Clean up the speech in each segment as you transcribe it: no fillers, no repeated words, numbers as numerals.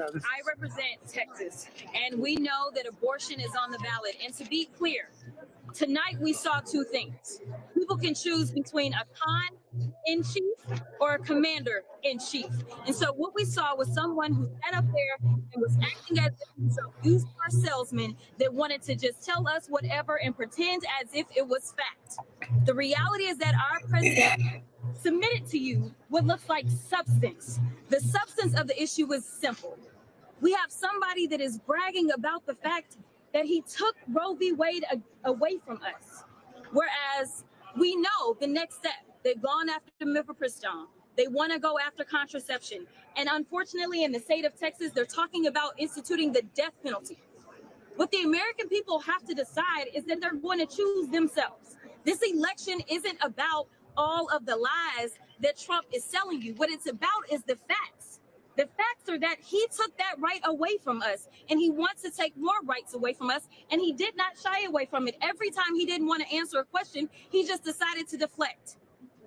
I represent Texas, and we know that abortion is on the ballot. And to be clear, tonight we saw two things. People can choose between a Khan in chief or a commander in chief. And so what we saw was someone who sat up there and was acting as if he was a used car salesman that wanted to just tell us whatever and pretend as if it was fact. The reality is that our president submitted to you what looks like substance. The substance of the issue is simple. We have somebody that is bragging about the fact that he took Roe v. Wade away from us. Whereas we know the next step, they've gone after mifepristone. They want to go after contraception. And unfortunately, in the state of Texas, they're talking about instituting the death penalty. What the American people have to decide is that they're going to choose themselves. This election isn't about all of the lies that Trump is selling you. What it's about is the facts. The facts are that he took that right away from us, and he wants to take more rights away from us, and he did not shy away from it. Every time he didn't want to answer a question, he just decided to deflect.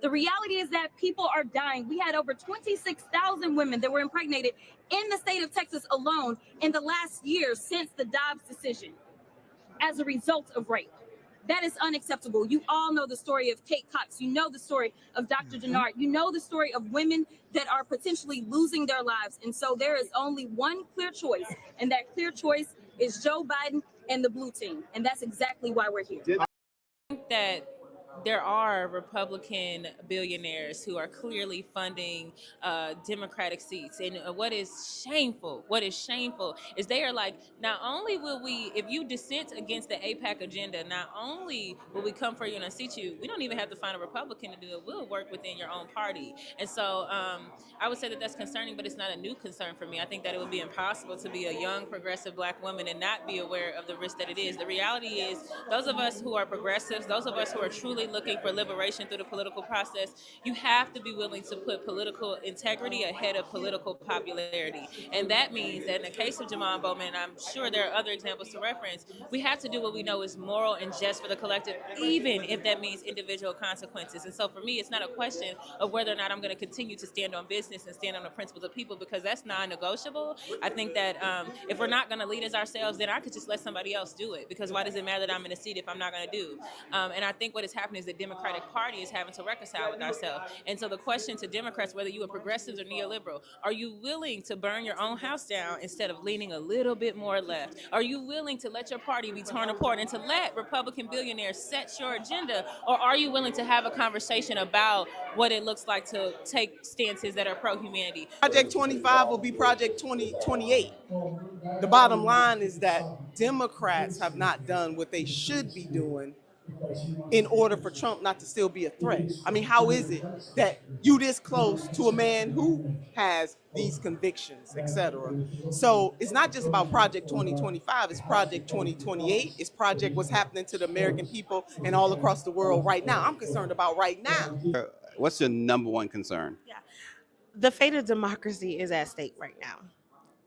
The reality is that people are dying. We had over 26,000 women that were impregnated in the state of Texas alone in the last year since the Dobbs decision as a result of rape. That is unacceptable. You all know the story of Kate Cox. You know the story of Dr. Denard. You know the story of women that are potentially losing their lives. And so there is only one clear choice, and that clear choice is Joe Biden and the blue team. And that's exactly why we're here. I think that there are Republican billionaires who are clearly funding Democratic seats. And what is shameful is they are like, not only will we, if you dissent against the AIPAC agenda, not only will we come for you and unseat you, we don't even have to find a Republican to do it. We'll work within your own party. And so I would say that that's concerning, but it's not a new concern for me. I think that it would be impossible to be a young progressive Black woman and not be aware of the risk that it is. The reality is, those of us who are progressives, those of us who are truly looking for liberation through the political process, you have to be willing to put political integrity ahead of political popularity. And that means that in the case of Jamal Bowman, I'm sure there are other examples to reference, we have to do what we know is moral and just for the collective, even if that means individual consequences. And so for me, it's not a question of whether or not I'm going to continue to stand on business and stand on the principles of people, because that's non-negotiable. I think that if we're not going to lead as ourselves, then I could just let somebody else do it, because why does it matter that I'm in a seat if I'm not going to do? And I think what is happening is the Democratic Party is having to reconcile with ourselves. And so the question to Democrats, whether you are progressives or neoliberal, are you willing to burn your own house down instead of leaning a little bit more left? Are you willing to let your party be torn apart and to let Republican billionaires set your agenda? Or are you willing to have a conversation about what it looks like to take stances that are pro-humanity? Project 25 will be Project 2028. The bottom line is that Democrats have not done what they should be doing in order for Trump not to still be a threat. I mean, how is it that you this close to a man who has these convictions, etc.? So it's not just about Project 2025, it's Project 2028, it's Project what's happening to the American people and all across the world right now. I'm concerned about right now. What's your number one concern? Yeah, the fate of democracy is at stake right now.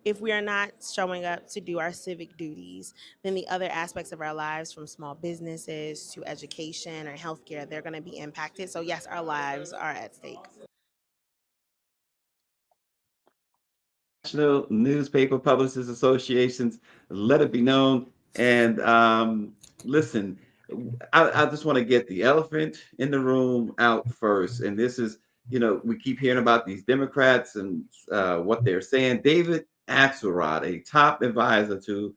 If we are not showing up to do our civic duties, then the other aspects of our lives, from small businesses to education or healthcare, they're going to be impacted. So yes, our lives are at stake. National Newspaper Publishers Associations, let it be known. And listen, I just want to get the elephant in the room out first. And this is, we keep hearing about these Democrats and what they're saying. David Axelrod, a top advisor to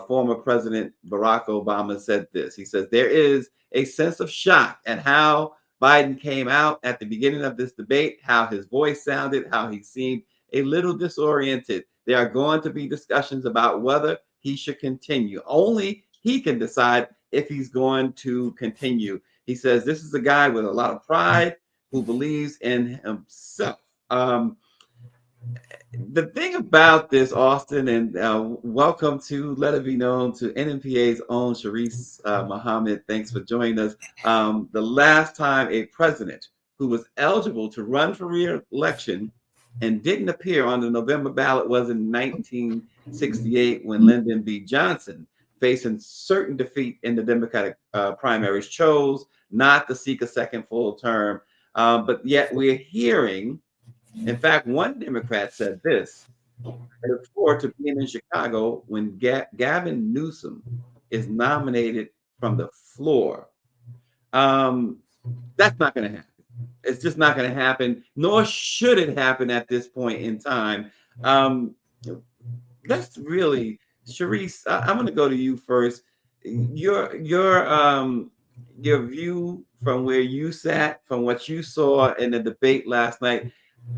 former President Barack Obama, said this. He says, there is a sense of shock at how Biden came out at the beginning of this debate, how his voice sounded, how he seemed a little disoriented. There are going to be discussions about whether he should continue. Only he can decide if he's going to continue. He says this is a guy with a lot of pride who believes in himself. The thing about this, Austin, and welcome to Let It Be Known to NMPA's own Sharice Muhammad. Thanks for joining us. The last time a president who was eligible to run for re-election and didn't appear on the November ballot was in 1968 when Lyndon B. Johnson, facing certain defeat in the Democratic primaries, chose not to seek a second full term. But yet we're hearing, in fact, one Democrat said this, I look forward to being in Chicago when Gavin Newsom is nominated from the floor. Um, that's not going to happen. It's just not going to happen, nor should it happen at this point in time. Um, that's really, Sharice. I'm going to go to you first. Your view from where you sat, from what you saw in the debate last night.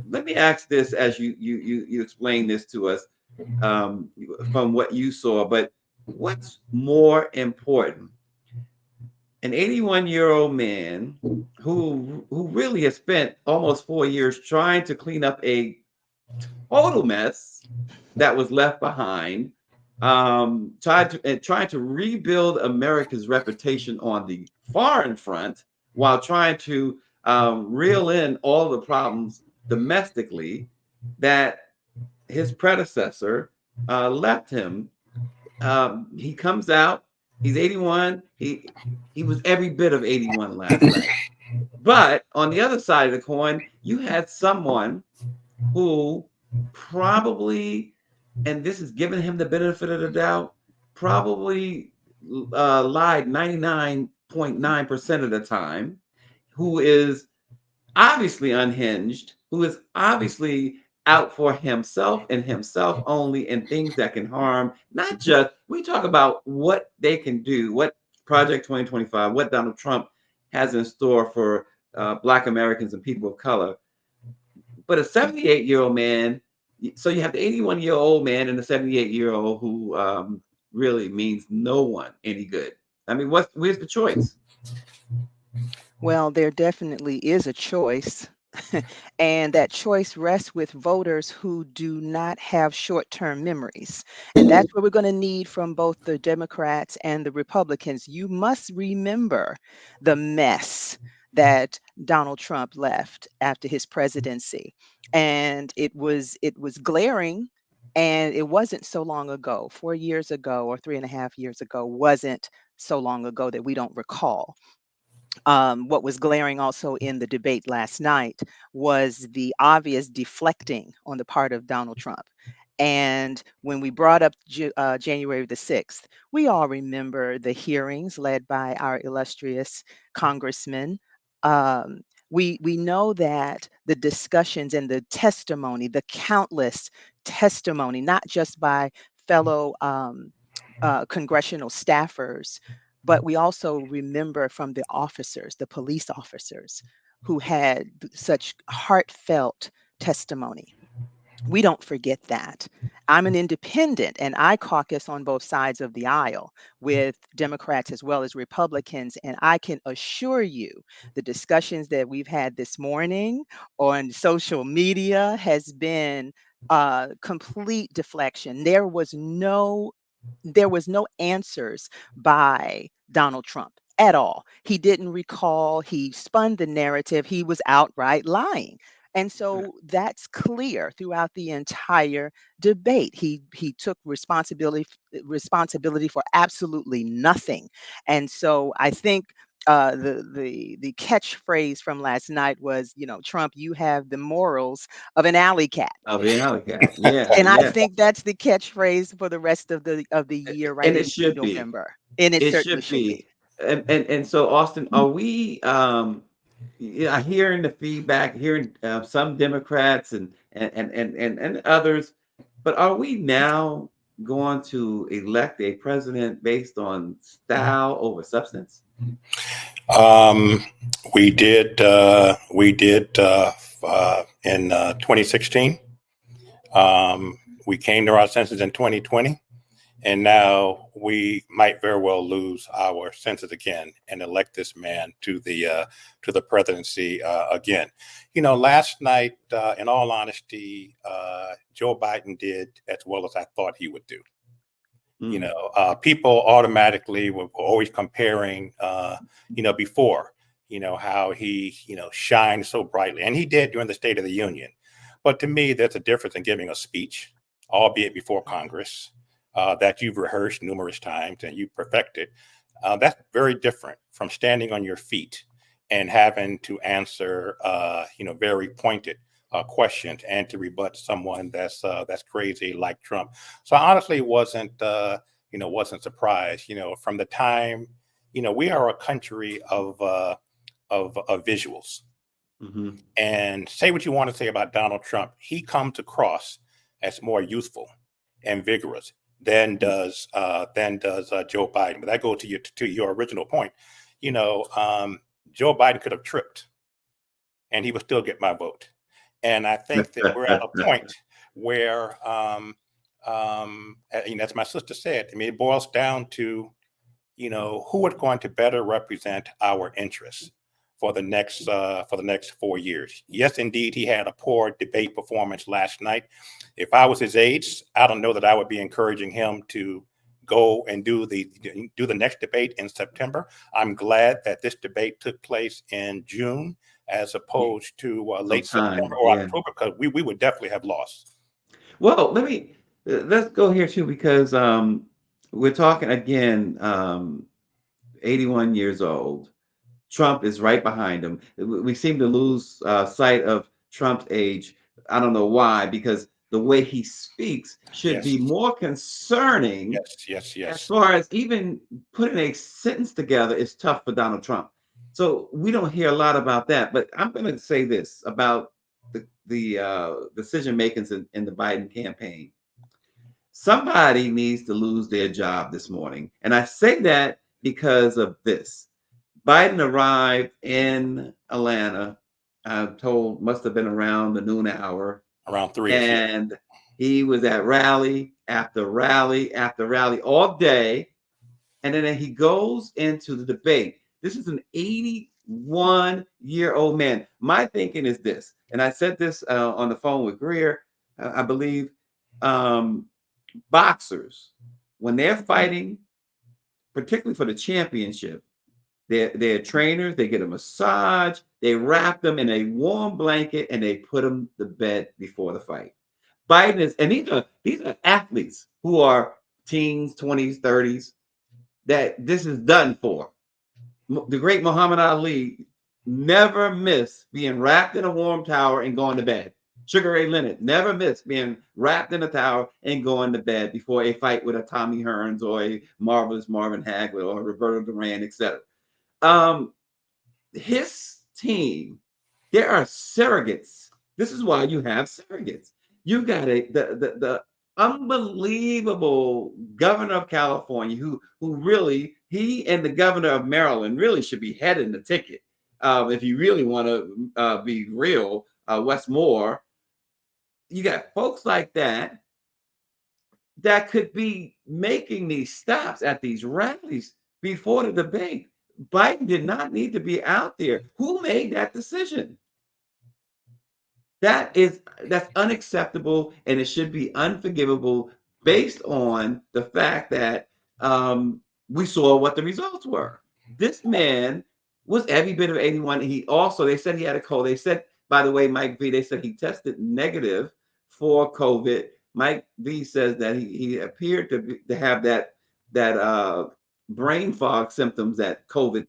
Let me ask this as you explain this to us, from what you saw. But what's more important? An 81-year-old man who really has spent almost 4 years trying to clean up a total mess that was left behind, trying to rebuild America's reputation on the foreign front while trying to reel in all the problems domestically that his predecessor left him. He comes out. He's 81. He was every bit of 81 last night. But on the other side of the coin, you had someone who probably, and this is giving him the benefit of the doubt, probably lied 99.9% of the time, who is obviously unhinged, who is obviously out for himself and himself only, and things that can harm, not just, we talk about what they can do, what Project 2025, what Donald Trump has in store for Black Americans and people of color. But a 78-year-old man, so you have the 81-year-old man and the 78-year-old who really means no one any good. I mean, where's the choice? Well, there definitely is a choice. And that choice rests with voters who do not have short term memories. And that's what we're going to need from both the Democrats and the Republicans. You must remember the mess that Donald Trump left after his presidency. And it was glaring. And it wasn't so long ago, 4 years ago or 3.5 years ago, wasn't so long ago that we don't recall. What was glaring also in the debate last night was the obvious deflecting on the part of Donald Trump. And when we brought up January the 6th, we all remember the hearings led by our illustrious congressman. Um, we know that the discussions and the testimony, the countless testimony, not just by fellow congressional staffers, but we also remember from the officers, the police officers who had such heartfelt testimony. We don't forget that. I'm an independent and I caucus on both sides of the aisle with Democrats as well as Republicans. And I can assure you the discussions that we've had this morning on social media has been complete deflection. There was no answers by Donald Trump at all. He didn't recall, he spun the narrative, he was outright lying. And so that's clear throughout the entire debate. He took responsibility for absolutely nothing. And so I think the catchphrase from last night was, Trump, you have the morals of an alley cat. Of the alley cat. Yeah, And I yeah. think that's the catchphrase for the rest of the year, right And it into should be. November. And it It certainly should should be. be. And so Austin, are we yeah, hearing the feedback, hearing some Democrats and others, but are we now going to elect a president based on style over substance? Um, we did in 2016. We came to our senses in 2020, and now we might very well lose our senses again and elect this man to the presidency again. Last night, in all honesty, Joe Biden did as well as I thought he would do. People automatically were always comparing, before, how he, shined so brightly, and he did during the State of the Union. But to me, there's a difference in giving a speech, albeit before Congress, that you've rehearsed numerous times and you perfected. That's very different from standing on your feet and having to answer, very pointed questions and to rebut someone that's crazy like Trump. So I honestly wasn't surprised. From the time, we are a country of visuals. Hmm. And say what you want to say about Donald Trump, he comes across as more youthful and vigorous than does Joe Biden. But that goes to your original point. Joe Biden could have tripped, and he would still get my vote. And I think that we're at a point where, as my sister said, I mean, it boils down to, who is going to better represent our interests for the next 4 years. Yes, indeed, he had a poor debate performance last night. If I was his age, I don't know that I would be encouraging him to go and do the next debate in September. I'm glad that this debate took place in June as opposed to late September Sometime, or yeah. October, because we would definitely have lost. Well, let's go here too, because we're talking again, 81 years old. Trump is right behind him. We seem to lose sight of Trump's age. I don't know why, because the way he speaks should Yes, be more concerning. yes, yes, As yes. far as even putting a sentence together is tough for Donald Trump. So we don't hear a lot about that. But I'm going to say this about the decision makings in the Biden campaign. Somebody needs to lose their job this morning, and I say that because of this. Biden arrived in Atlanta. I'm told must have been around the noon hour, Around 3ish. Yeah. and he was at rally after rally after rally all day. And then he goes into the debate. This is an 81-year-old man. My thinking is this, and I said this on the phone with Greer, I believe. Um, Boxers, when they're fighting, particularly for the championship, they're trainers, they get a massage, they wrap them in a warm blanket, and they put them to bed before the fight. Biden is, and these are athletes who are teens, 20s, 30s, that this is done for. The great Muhammad Ali never missed being wrapped in a warm towel and going to bed. Sugar Ray Leonard never missed being wrapped in a towel and going to bed before a fight with a Tommy Hearns or a marvelous Marvin Hagler or Roberto Duran, etc. His team, there are surrogates. This is why you have surrogates. You got the unbelievable governor of California who really, he and the governor of Maryland really should be heading the ticket. If you really want to be real, Wes Moore, you got folks like that could be making these stops at these rallies before the debate. Biden did not need to be out there. Who made that decision? That's unacceptable, and it should be unforgivable based on the fact that we saw what the results were. This man was every bit of 81. He also, they said he had a cold. They said, by the way, Mike V, they said he tested negative for COVID. Mike V says that he appeared to have that brain fog symptoms that COVID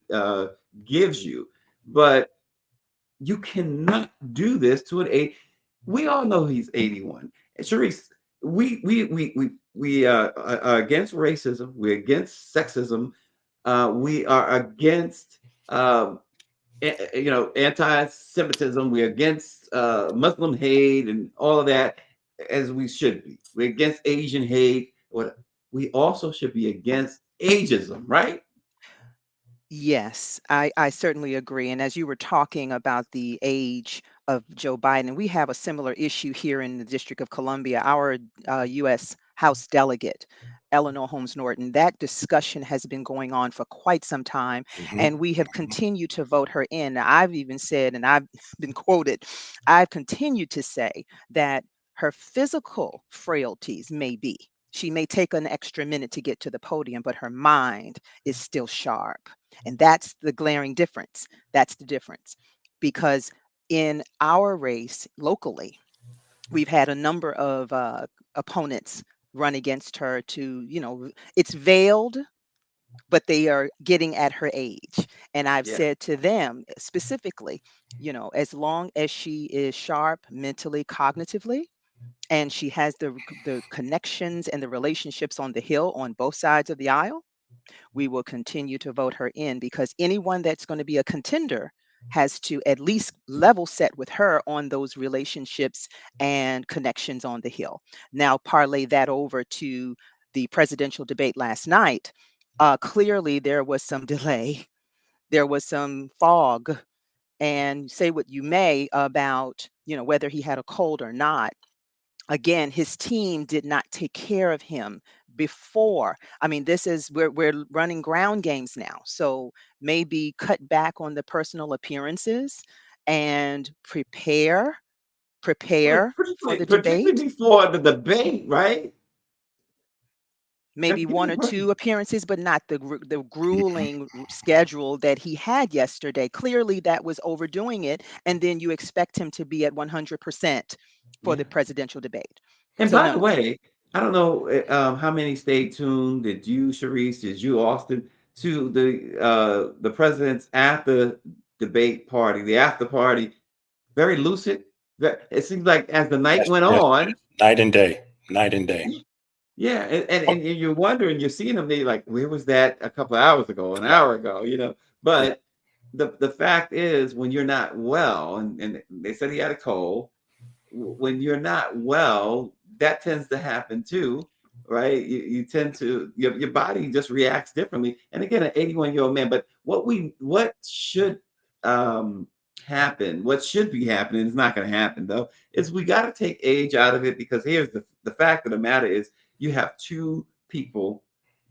gives you, but you cannot do this to an eight. We all know he's 81. And Sharice, we are against racism. We're against sexism. We are against anti-Semitism. We're against Muslim hate and all of that, as we should be. We're against Asian hate. We also should be against ageism, right? Yes, I certainly agree. And as you were talking about the age of Joe Biden, we have a similar issue here in the District of Columbia. Our U.S. House delegate, Eleanor Holmes Norton, that discussion has been going on for quite some time, Mhm. and we have continued to vote her in. Now, I've even said, and I've been quoted, I've continued to say that her physical frailties may be. She may take an extra minute to get to the podium, but her mind is still sharp. And that's the glaring difference. That's the difference. Because in our race locally, we've had a number of opponents run against her to, it's veiled, but they are getting at her age. And I've Yeah. said to them specifically, as long as she is sharp mentally, cognitively, and she has the connections and the relationships on the Hill on both sides of the aisle, we will continue to vote her in, because anyone that's going to be a contender has to at least level set with her on those relationships and connections on the Hill. Now, parlay that over to the presidential debate last night. Clearly, there was some delay, there was some fog, and say what you may about whether he had a cold or not. Again, his team did not take care of him before. I mean, this is we're running ground games now. So maybe cut back on the personal appearances and prepare for the Particularly debate. before the debate, right? Maybe one or two appearances, but not the grueling schedule that he had yesterday. Clearly, that was overdoing it, and then you expect him to be at 100% for Yeah. the presidential debate. And So by no, the no. way, I don't know how many stayed tuned. Did you, Sharice? Did you, Austin, to the president's after debate party, the after party? Very lucid. It seems like as the night Yes, went yes, on, night and day, night and day. yeah, Oh, and you're wondering, you're seeing them. They like, where was that a couple of hours ago, an hour ago? yeah, But the fact is, when you're not well, and they said he had a cold. When you're not well, that tends to happen too, right? You tend to your body just reacts differently. And again, an 81-year-old man. But what should um happen, what should be happening, it's not going to happen though, is we got to take age out of it, because here's the fact of the matter is you have two people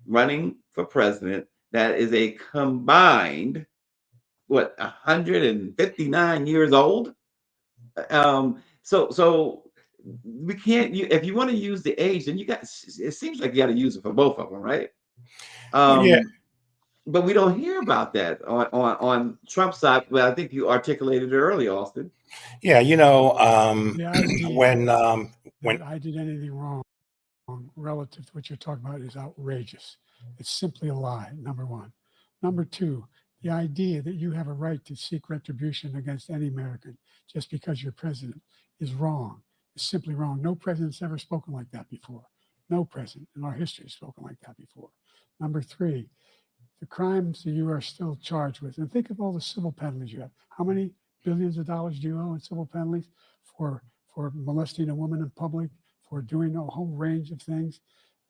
running for president that is a combined what 159 years old. So we can't. If you want to use the age, then you got. It seems like you got to use it for both of them, right? well, yeah, But we don't hear about that on Trump's side. Well, I think you articulated it early, Austin. yeah. The idea when that I did anything wrong relative to what you're talking about is outrageous. It's simply a lie, number one. Number two, the idea that you have a right to seek retribution against any American just because you're president is wrong. It's simply wrong. No president's ever spoken like that before. No president in our history has spoken like that before. Number three, the crimes that you are still charged with, and think of all the civil penalties you have. How many billions of dollars do you owe in civil penalties for molesting a woman in public, for doing a whole range of things,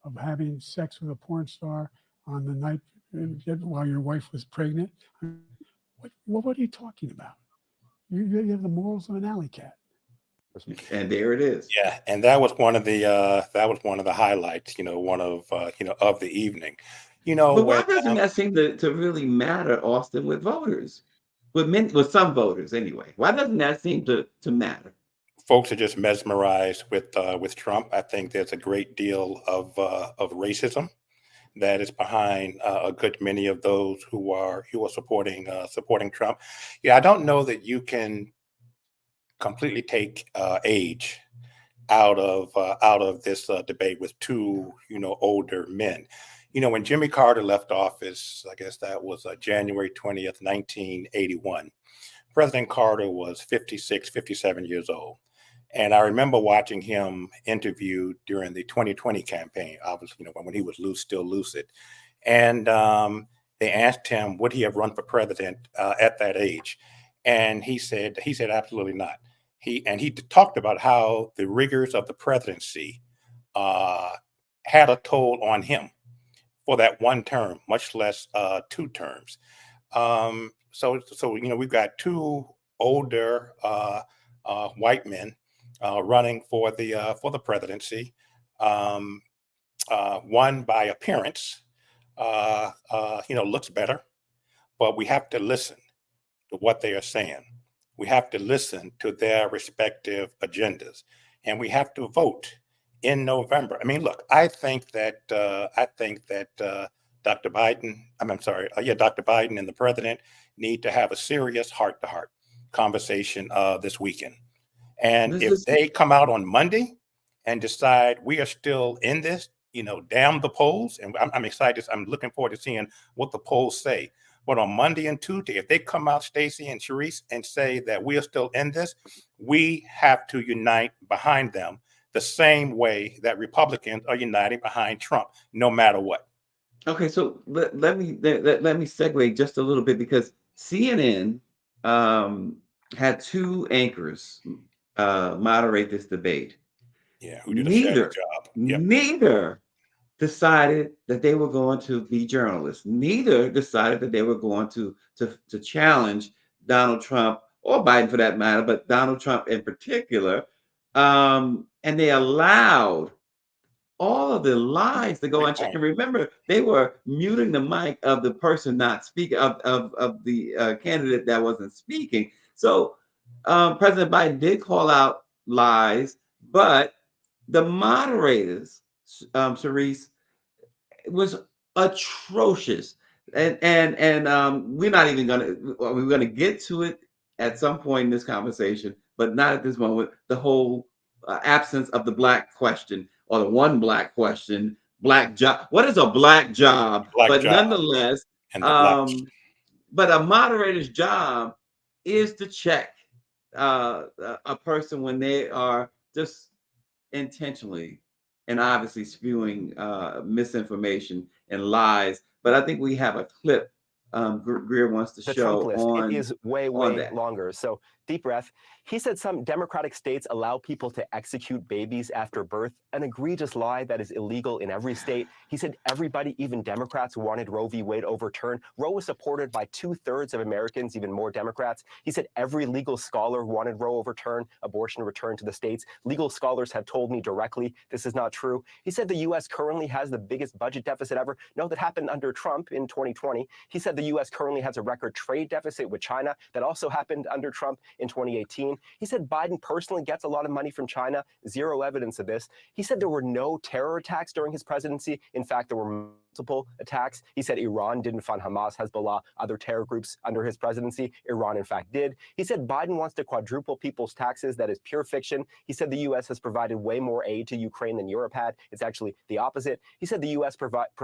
of having sex with a porn star on the night while your wife was pregnant? What are you talking about? You have the morals of an alley cat. And there it is. yeah, and that was one of the highlights. One of of the evening. But why When doesn't that seem to really matter, Austin, with voters, with some voters anyway? Why doesn't that seem to matter? folks are just mesmerized with Trump, I think there's a great deal of racism that is behind a good many of those who are supporting Trump. Yeah, I don't know that you can completely take age out of this debate with two older men. When Jimmy Carter left office, I guess that was January 20th, 1981. President Carter was 56, 57 years old. And I remember watching him interviewed during the 2020 campaign, obviously, when he was still lucid. And they asked him, would he have run for president at that age? And he said absolutely not. He talked about how the rigors of the presidency uh, had a toll on him for that one term, much less two terms. So we've got two older white men running for the presidency. Um, One by appearance, looks better, but we have to listen to what they are saying. We have to listen to their respective agendas, and we have to vote in November. I mean, look, I think that Dr. Biden, I'm sorry, Dr. Biden and the president need to have a serious heart-to-heart conversation this weekend. And This if is they come out on Monday and decide we are still in this, damn the polls, and I'm excited. I'm looking forward to seeing what the polls say. But on Monday and Tuesday, if they come out, Stacey and Sharice, and say that we are still in this, we have to unite behind them the same way that Republicans are uniting behind Trump, no matter what. Okay, so let me segue just a little bit, because CNN had two anchors moderate this debate. Yeah, who did a shabby job. Yep. Neither decided that they were going to be journalists. Neither decided that they were going to challenge Donald Trump, or Biden for that matter, but Donald Trump in particular. And they allowed all of the lies to go unchecked. And remember, they were muting the mic of the person not speaking, of the candidate that wasn't speaking. So President Biden did call out lies, but the moderators, Sharice, was atrocious. And we're not even we're gonna get to it at some point in this conversation, but not at this moment. The whole absence of the black question, or the one black question, black job. What is a black job? But nonetheless, but a moderator's job is to check a person when they are just intentionally and obviously spewing misinformation and lies. But I think we have a clip Greer wants to show Trump list. on. It is way longer. So deep breath. He said some Democratic states allow people to execute babies after birth, an egregious lie that is illegal in every state. He said everybody, even Democrats, wanted Roe v. Wade overturned. Roe was supported by 2/3 of Americans, even more Democrats. He said every legal scholar wanted Roe overturned, abortion returned to the states. Legal scholars have told me directly this is not true. He said the U.S. currently has the biggest budget deficit ever. No, that happened under Trump in 2020. He said the U.S. currently has a record trade deficit with China. That also happened under Trump in 2018. He said Biden personally gets a lot of money from China. Zero evidence of this. He said there were no terror attacks during his presidency. In fact, there were multiple attacks. He said Iran didn't fund Hamas, Hezbollah, other terror groups under his presidency. Iran, in fact, did. He said Biden wants to quadruple people's taxes. That is pure fiction. He said the U.S. has provided way more aid to Ukraine than Europe had. It's actually the opposite. He said the U.S.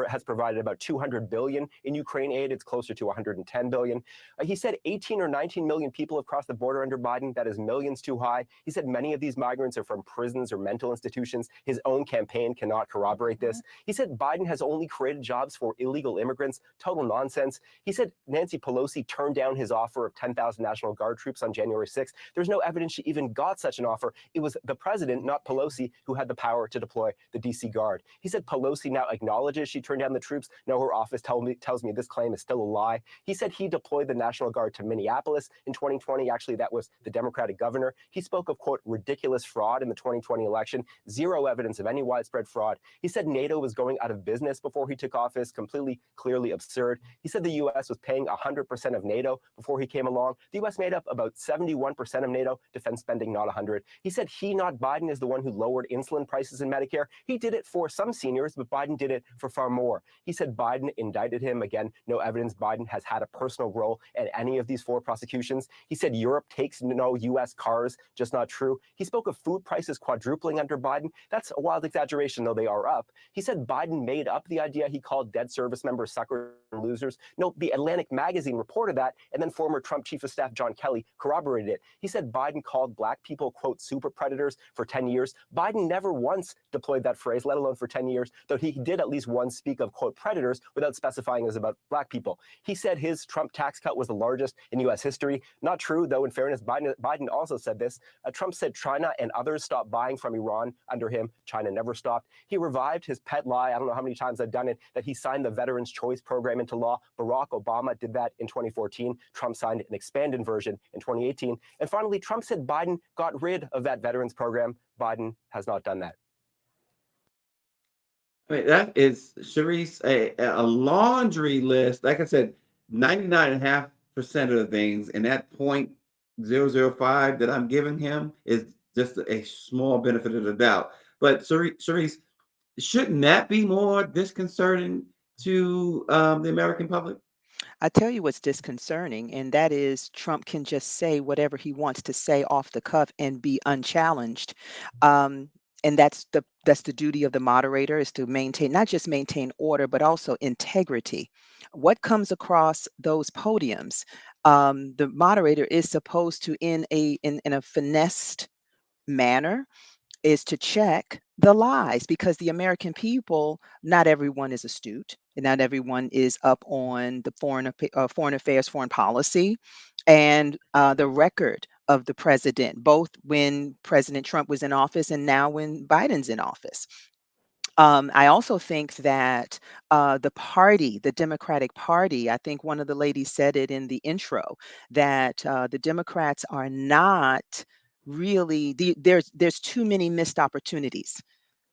has provided about $200 billion in Ukraine aid. It's closer to $110 billion. He said 18 or 19 million people have crossed the border under Biden. That is millions too high. He said many of these migrants are from prisons or mental institutions. His own campaign cannot corroborate this. He said Biden has only created jobs for illegal immigrants. Total nonsense. He said Nancy Pelosi turned down his offer of 10,000 National Guard troops on January 6th. There's no evidence she even got such an offer. It was the president, not Pelosi, who had the power to deploy the DC Guard. He said Pelosi now acknowledges she turned down the troops. No, her office tells me this claim is still a lie. He said he deployed the National Guard to Minneapolis in 2020. Actually, that was the Democratic governor. He spoke of, quote, ridiculous fraud in the 2020 election. Zero evidence of any widespread fraud. He said NATO was going out of business before he took office. Completely, clearly absurd. He said the U.S. was paying 100% of NATO before he came along. The U.S. made up about 71% of NATO defense spending, not 100. He said he, not Biden, is the one who lowered insulin prices in Medicare. He did it for some seniors, but Biden did it for far more. He said Biden indicted him. Again, no evidence Biden has had a personal role in any of these 4 prosecutions. He said Europe takes no U.S. cars, just not true. He spoke of food prices quadrupling under Biden. That's a wild exaggeration, though they are up. He said Biden made up the idea he called dead service members suckers and losers. No, the Atlantic magazine reported that, and then former Trump chief of staff John Kelly corroborated it. He said Biden called black people, quote, super predators for 10 years. Biden never once deployed that phrase, let alone for 10 years, though he did at least once speak of, quote, predators without specifying it was about black people. He said his Trump tax cut was the largest in U.S. history. Not true, though, in fairness, Biden also said this. Trump said China and others stopped buying from Iran under him. China never stopped. He revived his pet lie, I don't know how many times I've done it, that he signed the Veterans Choice Program into law. Barack Obama did that in 2014. Trump signed an expanded version in 2018. And finally, Trump said Biden got rid of that Veterans Program. Biden has not done that. I mean, that is, Sharice, a laundry list. Like I said, 99.5% of the things, and that 0.005 that I'm giving him is just a small benefit of the doubt. But Sharice, shouldn't that be more disconcerting to the American public? I tell you what's disconcerting, and that is Trump can just say whatever he wants to say off the cuff and be unchallenged. Um, and that's the duty of the moderator, is to maintain, not just maintain order, but also integrity. What comes across those podiums, the moderator is supposed to, in a finessed manner, is to check the lies, because the American people, not everyone is astute, and not everyone is up on the foreign affairs, foreign policy, and the record of the president, both when President Trump was in office and now when Biden's in office. I also think that the Democratic Party, I think one of the ladies said it in the intro, that the Democrats are not really, there's too many missed opportunities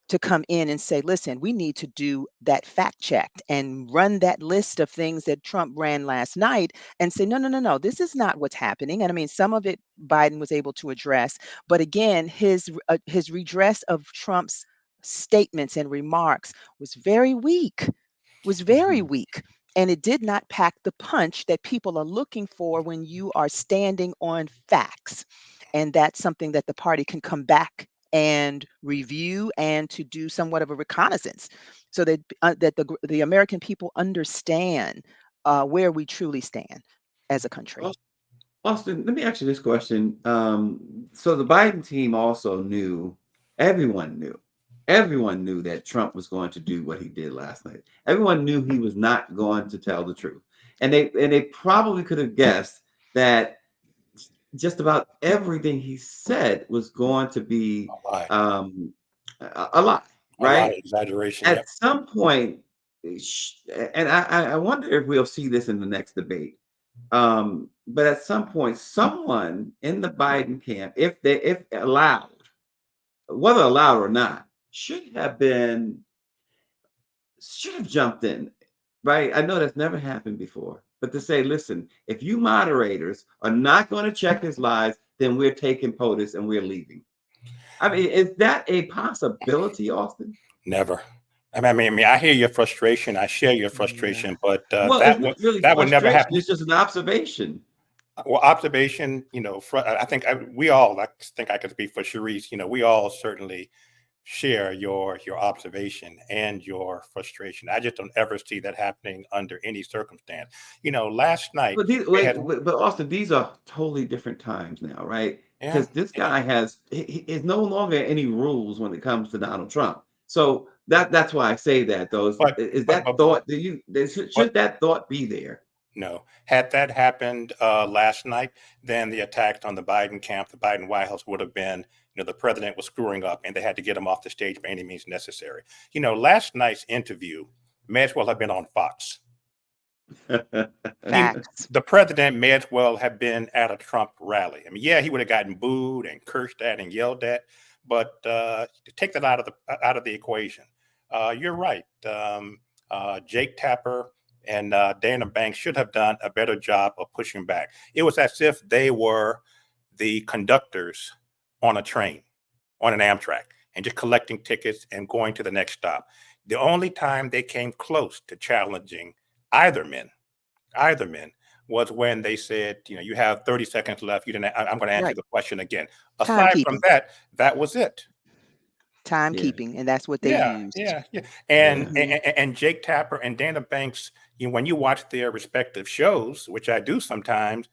to come in and say, listen, we need to do that fact check and run that list of things that Trump ran last night and say, no, no, no, no, this is not what's happening. And I mean, some of it Biden was able to address, but again, his redress of Trump's statements and remarks was very weak, was very Mhm. weak. And it did not pack the punch that people are looking for when you are standing on facts. And that's something that the party can come back and review, and to do somewhat of a reconnaissance, so that the American people understand where we truly stand as a country. Aus- Austin, let me ask you this question. So the Biden team also knew, everyone knew, everyone knew that Trump was going to do what he did last night. Everyone knew he was not going to tell the truth, and they probably could have guessed that just about everything he said was going to be A lie, a lie, a lie, right? exaggeration. At Yep. some point, and I wonder if we'll see this in the next debate. But at some point, someone in the Biden camp, if allowed, whether allowed or not, should have jumped in, right? I know that's never happened before, but to say, listen, if you moderators are not going to check his lies, then we're taking POTUS and we're leaving. I mean, is that a possibility, Austin? Never. I hear your frustration. I share your Yeah. frustration, but Well, it's not really that would never frustration. happen. It's just an observation. Well, observation, I think I think I could speak for Sharice. We all certainly share your observation and your frustration. I just don't ever see that happening under any circumstance. Last night But these, they wait, had, but Austin, these are totally different times now, right? yeah, Because this yeah, guy he is no longer any rules when it comes to Donald Trump. So that's why I say that. Though is but that thought? Should but that thought be there? no. Had that happened last night, then the attacks on the Biden camp, the Biden White House would have been, the president was screwing up and they had to get him off the stage by any means necessary. Last night's interview may as well have been on Fox. Facts. The president may as well have been at a Trump rally. Yeah, he would have gotten booed and cursed at and yelled at, but take that out of the equation. You're right. Jake Tapper and Dana Banks should have done a better job of pushing back. It was as if they were the conductors on a train, on an Amtrak, and just collecting tickets and going to the next stop. The only time they came close to challenging either men was when they said, you have 30 seconds left. I'm going to answer Right. the question again. Aside from Timekeeping. that was it. Yeah, Timekeeping, and that's what they Yeah, used. yeah. yeah. And Jake Tapper and Dana Banks, when you watch their respective shows, which I do sometimes,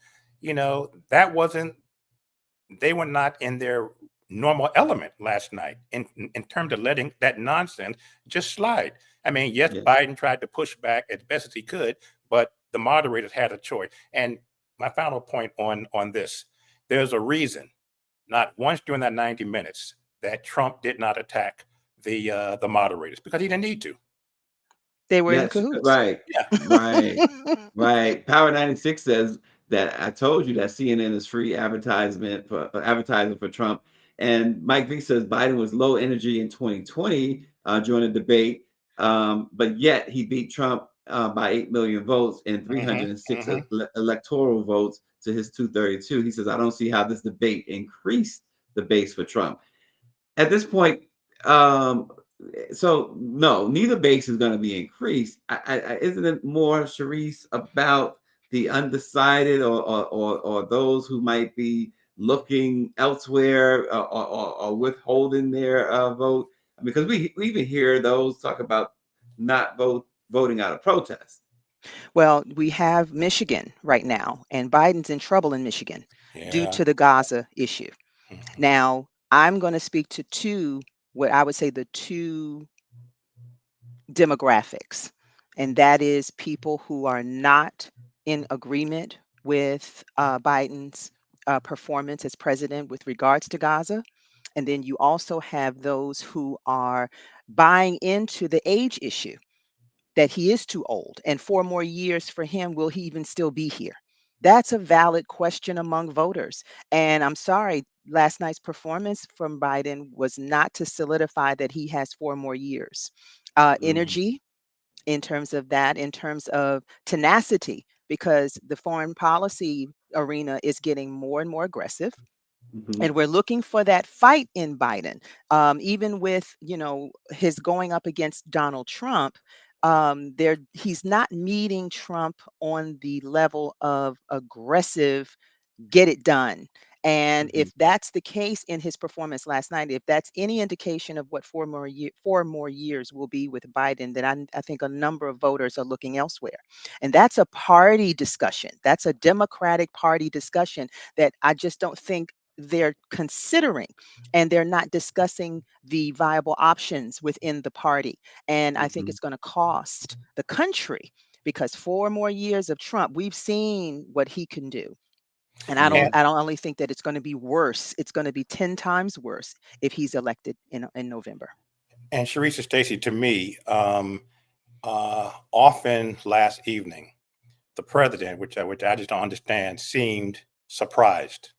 they were not in their normal element last night in terms of letting that nonsense just slide. Yes, Yeah. Biden tried to push back as best as he could, but the moderators had a choice. And my final point on this, there's a reason, not once during that 90 minutes, that Trump did not attack the moderators, because he didn't need to. They were in Yes, cahoots. right, Yeah. right, right. Power 96 says that I told you that CNN is free advertising for Trump. And Mike V says Biden was low energy in 2020 during the debate, but yet he beat Trump by 8 million votes and 306 electoral votes to his 232. He says, I don't see how this debate increased the base for Trump. At this point, so no, neither base is going to be increased. Isn't it more, Sharice, about the undecided or those who might be looking elsewhere or withholding their vote? Because we even hear those talk about not voting out of protest. Well, we have Michigan right now, and Biden's in trouble in Michigan due Yeah. to the Gaza issue. Mhm. Now, I'm going to speak to what I would say the two demographics, and that is people who are not in agreement with Biden's performance as president with regards to Gaza. And then you also have those who are buying into the age issue, that he is too old and 4 more years for him, will he even still be here? That's a valid question among voters. And I'm sorry, last night's performance from Biden was not to solidify that he has 4 more years. Energy, in terms of that, in terms of tenacity, because the foreign policy arena is getting more and more aggressive. Mhm. And we're looking for that fight in Biden, even with his going up against Donald Trump. He's not meeting Trump on the level of aggressive get it done. And Mhm. if that's the case in his performance last night, if that's any indication of what 4 more years will be with Biden, then I think a number of voters are looking elsewhere. And that's a party discussion. That's a Democratic Party discussion that I just don't think they're considering, and they're not discussing the viable options within the party. And I think Mhm. it's going to cost the country, because 4 more years of Trump, we've seen what he can do. And I don't Yeah. And I don't only think that it's going to be worse. It's going to be 10 times worse if he's elected in November. and Sharice and Stacy, to me, often last evening, the president, which I just don't understand, seemed surprised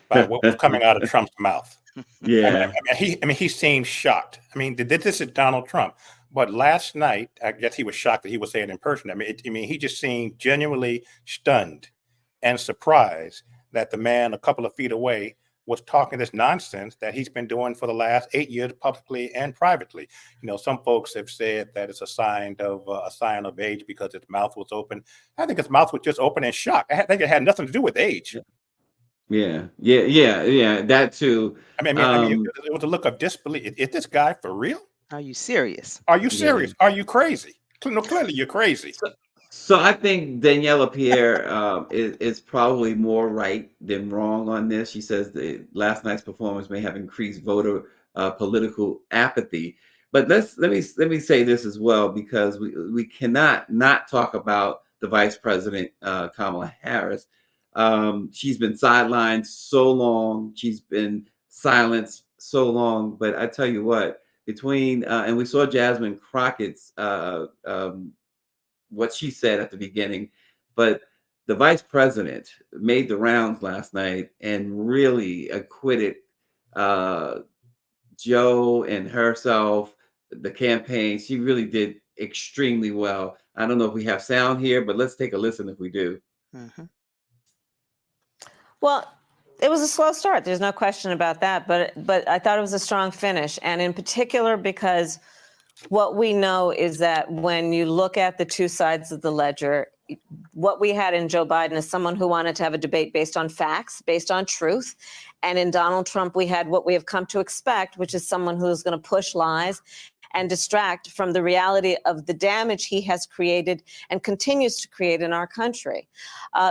by what was coming out of Trump's mouth. Yeah. I mean, he seemed shocked. I mean, this is Donald Trump. But last night, I guess he was shocked that he was saying it in person. I mean, he just seemed genuinely stunned and surprised that the man a couple of feet away was talking this nonsense that he's been doing for the last 8 years, publicly and privately. Some folks have said that it's a sign of age because his mouth was open. I think his mouth was just open in shock. I think it had nothing to do with age. Yeah. Yeah. Yeah. Yeah. That too. Um, It was a look of disbelief. Is this guy for real? Are you serious? Are you yeah. serious? Are you crazy? No, clearly you're crazy. So I think Daniela Pierre is probably more right than wrong on this. She says that last night's performance may have increased voter political apathy. But let me say this as well, because we cannot not talk about the Vice President Kamala Harris. She's been sidelined so long. She's been silenced so long. But I tell you what, between and we saw Jasmine Crockett's what she said at the beginning, but the vice president made the rounds last night and really acquitted uh, Joe and herself, the campaign. She really did extremely well. I don't know if we have sound here, but let's take a listen if we do. Mhm. Well, it was a slow start. There's no question about that. But I thought it was a strong finish, and in particular because what we know is that when you look at the two sides of the ledger, what we had in Joe Biden is someone who wanted to have a debate based on facts, based on truth. And in Donald Trump, we had what we have come to expect, which is someone who's going to push lies and distract from the reality of the damage he has created and continues to create in our country.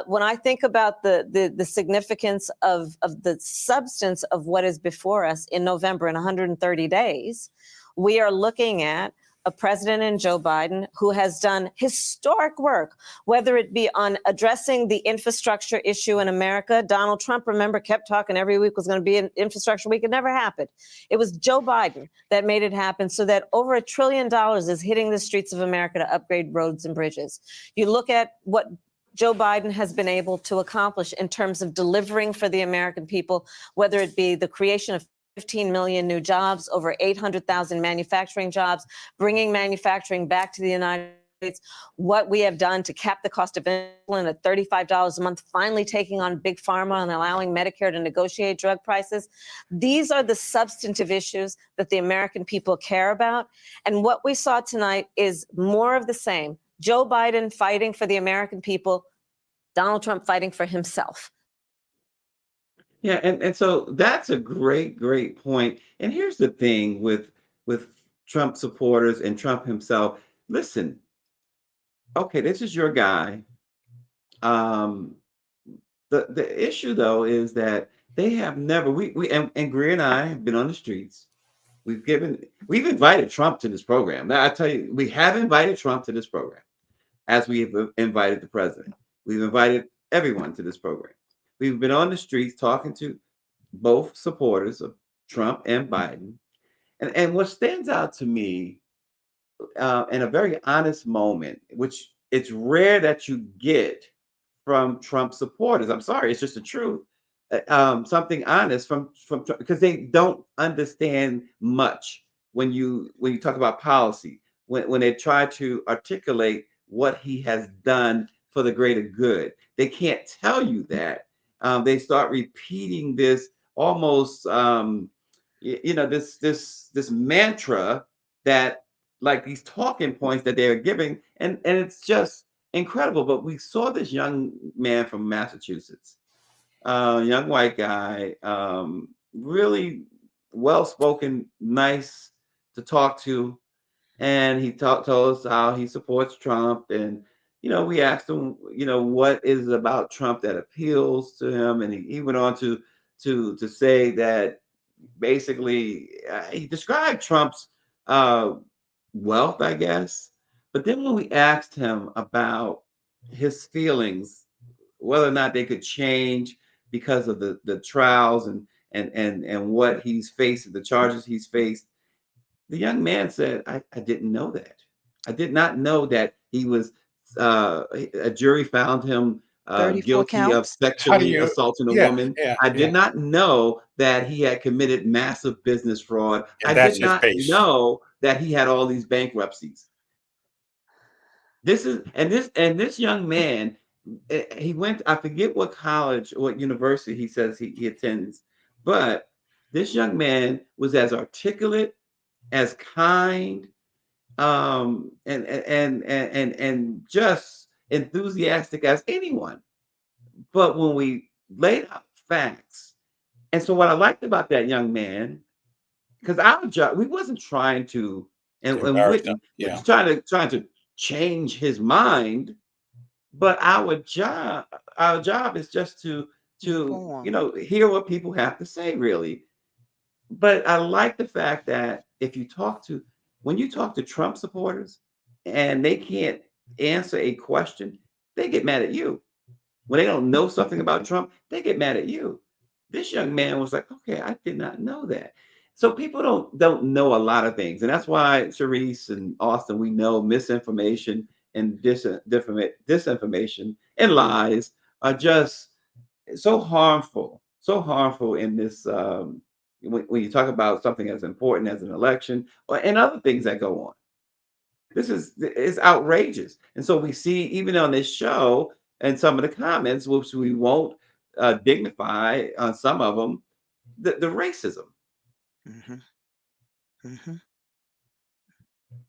When I think about the significance of the substance of what is before us in November in 130 days, we are looking at a president in Joe Biden who has done historic work, whether it be on addressing the infrastructure issue in America. Donald Trump, remember, kept talking every week was going to be an infrastructure week. It never happened. It was Joe Biden that made it happen, so that over $1 trillion is hitting the streets of America to upgrade roads and bridges. You look at what Joe Biden has been able to accomplish in terms of delivering for the American people, whether it be the creation of 15 million new jobs, over 800,000 manufacturing jobs, bringing manufacturing back to the United States, what we have done to cap the cost of insulin at $35 a month, finally taking on big pharma and allowing Medicare to negotiate drug prices. These are the substantive issues that the American people care about. And what we saw tonight is more of the same. Joe Biden fighting for the American people, Donald Trump fighting for himself. Yeah, and so that's a great point. And here's the thing with Trump supporters and Trump himself. Listen, okay, this is your guy. Um, the issue though is that they have never we and Greer and I have been on the streets. We've invited Trump to this program. Now I tell you, we have invited Trump to this program as we have invited the president. We've invited everyone to this program. We've been on the streets talking to both supporters of Trump and Biden. And what stands out to me in a very honest moment, which it's rare that you get from Trump supporters. I'm sorry, it's just the truth. Something honest from because they don't understand much when you talk about policy. When they try to articulate what he has done for the greater good, they can't tell you that. They start repeating this almost this mantra that like these talking points that they're giving, and it's just incredible. But we saw this young man from Massachusetts, young white guy, really well spoken, nice to talk to, and he told us how he supports Trump. And we asked him, what is it about Trump that appeals to him, and he went on to say that basically he described Trump's uh, wealth, I guess. But then when we asked him about his feelings, whether or not they could change because of the trials and what he's faced, the charges he's faced, the young man said, I didn't know that. I did not know that he was a jury found him 34 guilty of counts. How do sexually you? assaulting a Yeah, woman. yeah, I yeah. did not know that he had committed massive business fraud. I And that's did his not base. know that he had all these bankruptcies. This young man, he went, I forget what college or what university he says he attends, but this young man was as articulate, as kind, and just enthusiastic as anyone. But when we laid out facts, and so what I liked about that young man, because our job, we wasn't trying to, and Embarrassed them. wouldn't Yeah. trying to change his mind, but our job is just to Inform. hear what people have to say, really. But I like the fact that when you talk to Trump supporters and they can't answer a question, they get mad at you. When they don't know something about Trump, they get mad at you. This young man was like, okay, I did not know that. So people don't know a lot of things. And that's why Sharice and Austin, we know misinformation and disinformation and lies are just so harmful in this when you talk about something as important as an election or and other things that go on. This is outrageous. And so we see even on this show and some of the comments, which we won't dignify on some of them, the racism. Hmm. Hmm.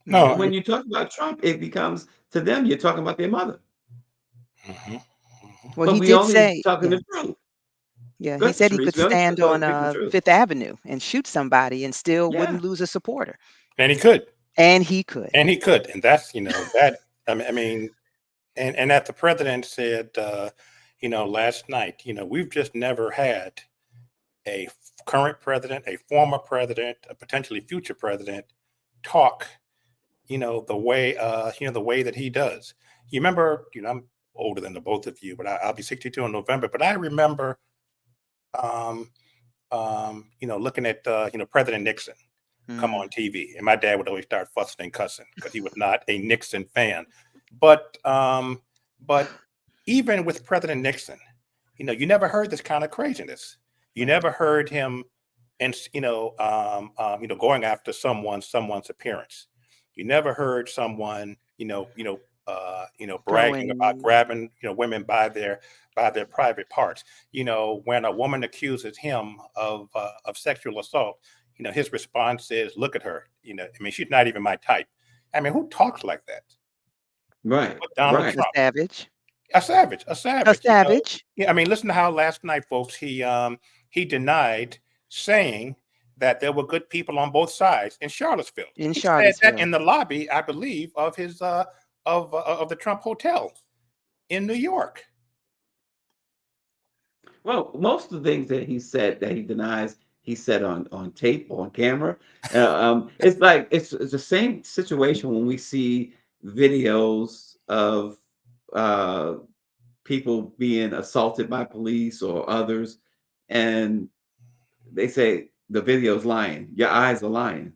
No. And when you talk about Trump, it becomes to them you're talking about their mother. Mhm. Well, But he we did only say, talking yeah, the truth. yeah, Go he ahead, said he Sharice. could Go ahead, stand on speak the truth. Fifth Avenue and shoot somebody and still Yeah. wouldn't lose a supporter. And he could. And he could. And he could. And that's, that, I mean, and that the president said, last night, we've just never had a current president, a former president, a potentially future president talk, the way, the way that he does. You remember, I'm older than the both of you, but I'll be 62 in November. But I remember, looking at, President Nixon come on TV, and my dad would always start fussing and cussing because he was not a Nixon fan. But even with President Nixon, you never heard this kind of craziness. You never heard him, and going after someone's appearance. You never heard someone, bragging about Throwing, grabbing, women by their private parts. When a woman accuses him of sexual assault, his response is, "Look at her. She's not even my type." I mean, who talks like that? Right. But Donald Right. a Trump, savage. a savage, A savage. Yeah, I mean, listen to how last night, folks, he he denied saying that there were good people on both sides in Charlottesville. In He said that Charlottesville. in the lobby, I believe, of his of the Trump Hotel in New York. Well, most of the things that he said that he denies, he said on tape, on camera. It's like it's the same situation when we see videos of uh, people being assaulted by police or others, and they say the video's lying. Your eyes are lying.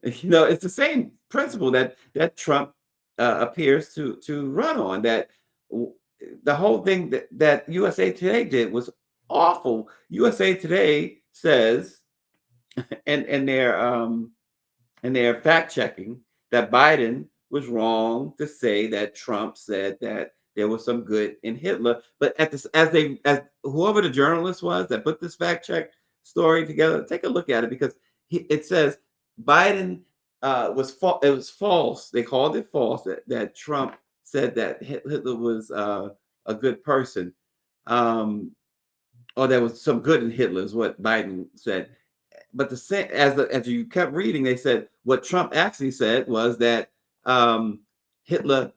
You know, it's the same principle that Trump appears to run on. That w- the whole thing that USA Today did was awful. USA Today says, and and they're fact checking that Biden was wrong to say that Trump said that there was some good in Hitler. But at this, as whoever the journalist was that put this fact check story together, take a look at it because it says Biden it was false. They called it false that Trump said that Hitler was a good person, or there was some good in Hitler is what Biden said. But the same as you kept reading, they said what Trump actually said was that Hitler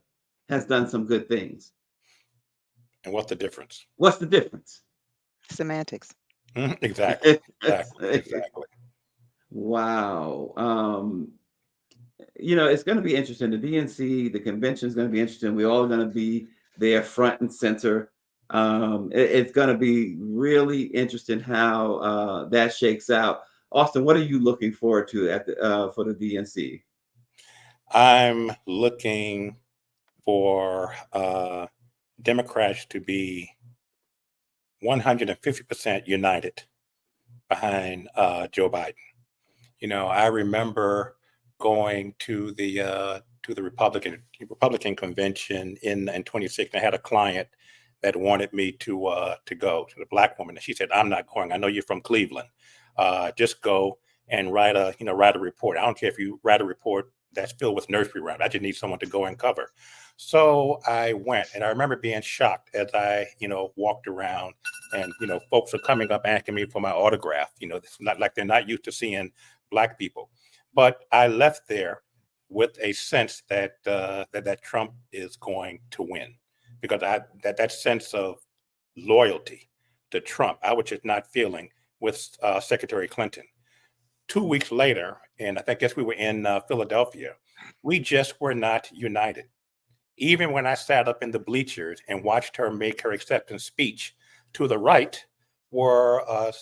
has done some good things. And what's the difference? What's the difference? Semantics. Exactly. Exactly. Wow. You know, it's going to be interesting. The DNC, the convention is going to be interesting. We're all going to be there front and center. It's going to be really interesting how that shakes out. Austin, what are you looking forward to at the for the DNC? I'm looking for Democrats to be 150% united behind Joe Biden. You know, I remember going to the Republican convention in 2016. I had a client that wanted me to go, to the Black woman, and she said, "I'm not going. I know you're from Cleveland. Just go and write a report. I don't care if you write a report that's filled with nursery rhymes. I just need someone to go and cover." So I went, and I remember being shocked as I walked around, and folks are coming up asking me for my autograph. It's not like they're not used to seeing Black people. But I left there with a sense that that Trump is going to win, because that sense of loyalty to Trump, I was just not feeling with Secretary Clinton. 2 weeks later, and I guess we were in Philadelphia, we just were not united. Even when I sat up in the bleachers and watched her make her acceptance speech, to the right were a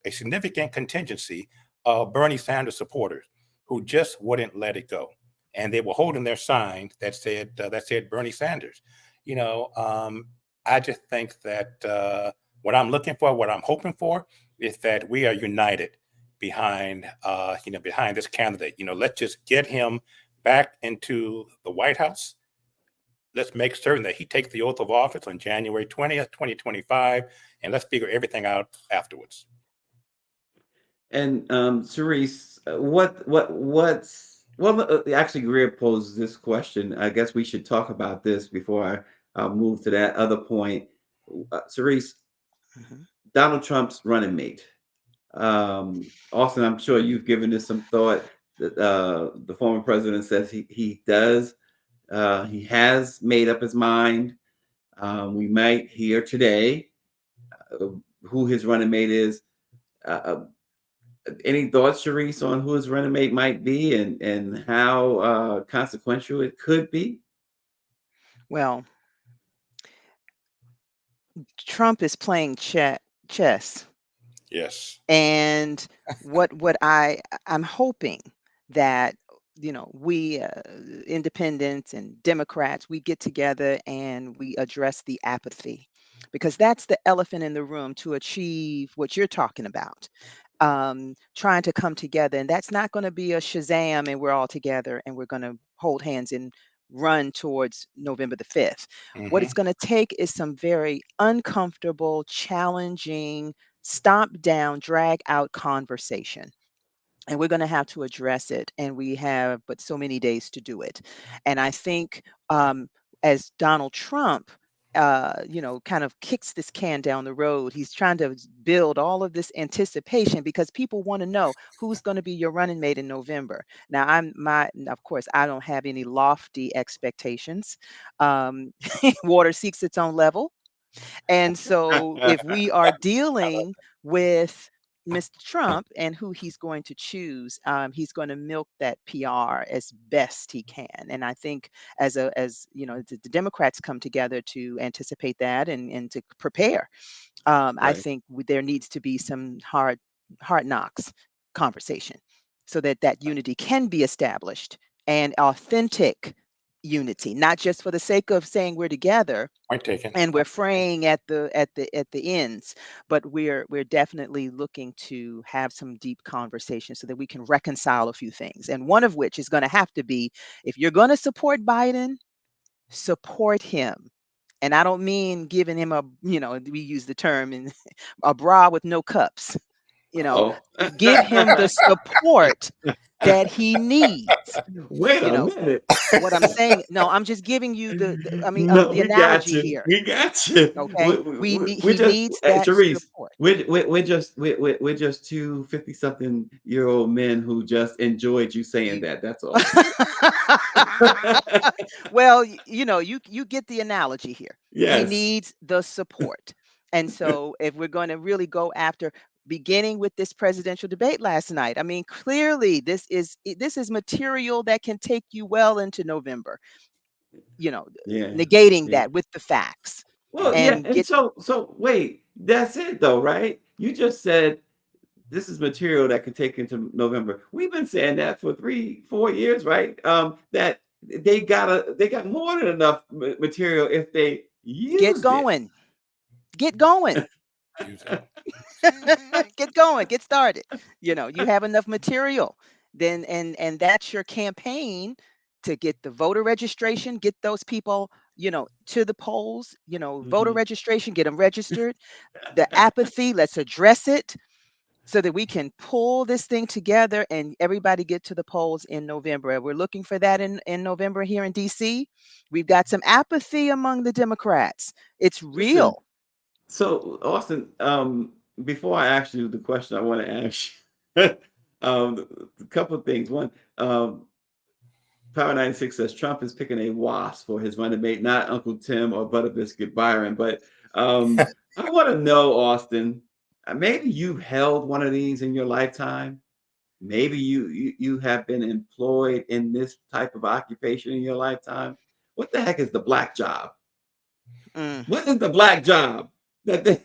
significant contingency of Bernie Sanders supporters who just wouldn't let it go, and they were holding their signs that said Bernie Sanders. I just think that what I'm looking for, what I'm hoping for, is that we are united behind behind this candidate. Let's just get him back into the White House. Let's make certain that he takes the oath of office on January 20th, 2025, and let's figure everything out afterwards. And Cerise, actually, Greer posed this question. I guess we should talk about this before I move to that other point. Cerise, Donald Trump's running mate. Austin, I'm sure you've given this some thought. The former president says he does. He has made up his mind. We might hear today who his running mate is. Any thoughts, Sharice, on who his running mate might be and how consequential it could be? Well, Trump is playing chess. Yes. And what I'm hoping that we independents and Democrats, we get together and we address the apathy, because that's the elephant in the room to achieve what you're talking about. Trying to come together, and that's not going to be a Shazam and we're all together and we're going to hold hands and run towards November the 5th. What it's going to take is some very uncomfortable, challenging, stomp down, drag out conversation. And we're going to have to address it. And we have but so many days to do it. And I think as Donald Trump kind of kicks this can down the road. He's trying to build all of this anticipation because people want to know who's going to be your running mate in November. Now, of course, I don't have any lofty expectations. Um, Water seeks its own level. And so if we are dealing with Mr. Trump and who he's going to choose, he's going to milk that PR as best he can. And I think as the Democrats come together to anticipate that and to prepare, I Right. think there needs to be some hard knocks conversation so that that unity can be established, and authentic unity, not just for the sake of saying we're together Point taken. and we're fraying at the ends, but we're definitely looking to have some deep conversation so that we can reconcile a few things, and one of which is going to have to be, if you're going to support Biden, support him. And I don't mean giving him we use the term in a bra with no cups. Oh. Give him the support that he needs. Wait you a know minute. what I'm saying. No, I'm just giving you No, the we got analogy you. here. We got you. Okay, We he just, needs that Therese, support. we're just two 50-something-year-old men who just enjoyed you saying that. That's all. Well, you get the analogy here. He Yes. needs the support. And so if we're going to really go after, beginning with this presidential debate last night, I mean, clearly this is material that can take you well into November, you know, Yeah. negating Yeah. that with the facts Well, yeah, and and get. so wait, that's it though, right? You just said this is material that can take into November. We've been saying that for 3, 4 years, right? That they got more than enough material if they Get used it. going. Get going. Use it. Get going. Get started. You have enough material. Then and that's your campaign to get the voter registration, get those people, to the polls, voter Mhm. registration, get them registered. The apathy, let's address it so that we can pull this thing together and everybody get to the polls in November. We're looking for that in November here in DC. We've got some apathy among the Democrats. It's Listen, real. so Austin, before I ask you the question I want to ask you, a couple of things. One, Power 96 says Trump is picking a wasp for his running mate, not Uncle Tim or Butter Biscuit Byron. But I want to know, Austin, maybe you've held one of these in your lifetime. Maybe you have been employed in this type of occupation in your lifetime. What the heck is the black job? Mm, What is the black job? That they,